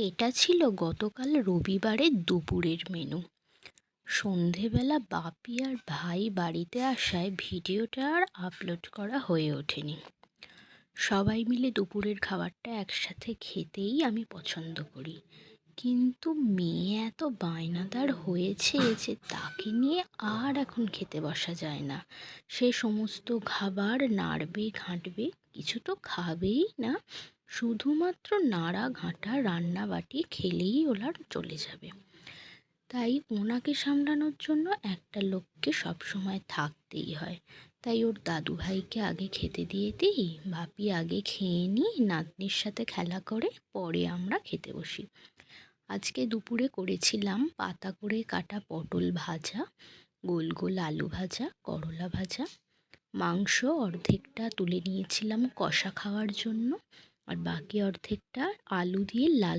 এটা ছিল গতকাল রবিবারের দুপুরের মেনু। সন্ধেবেলা বাপি আর ভাই বাড়িতে আসায় ভিডিওটা আর আপলোড করা হয়ে ওঠেনি। সবাই মিলে দুপুরের খাবারটা একসাথে খেতেই আমি পছন্দ করি, কিন্তু মেয়ে এত বায়নাদার হয়েছে যে তাকে নিয়ে আর এখন খেতে বসা যায় না। সে সমস্ত খাবার নাড়বে ঘাঁটবে, কিছু তো খাবেই না, শুধুমাত্র নাড়া ঘাঁটা রান্নাবাটি খেলেই ওনার চলে যাবে। তাই ওনাকে সামলানোর জন্য একটা লোককে সবসময় থাকতেই হয়। তাই ওর দাদু ভাইকে আগে খেতে দিয়ে দিই, বাপি আগে খেয়ে নিই, নাতনির সাথে খেলা করে পরে আমরা খেতে বসি। আজকে দুপুরে করেছিলাম পাতা করে কাটা পটল ভাজা, গোল গোল আলু ভাজা, করলা ভাজা, মাংস অর্ধেকটা তুলে নিয়েছিলাম কষা খাওয়ার জন্য, আর বাকি অর্ধেকটা আলু দিয়ে লাল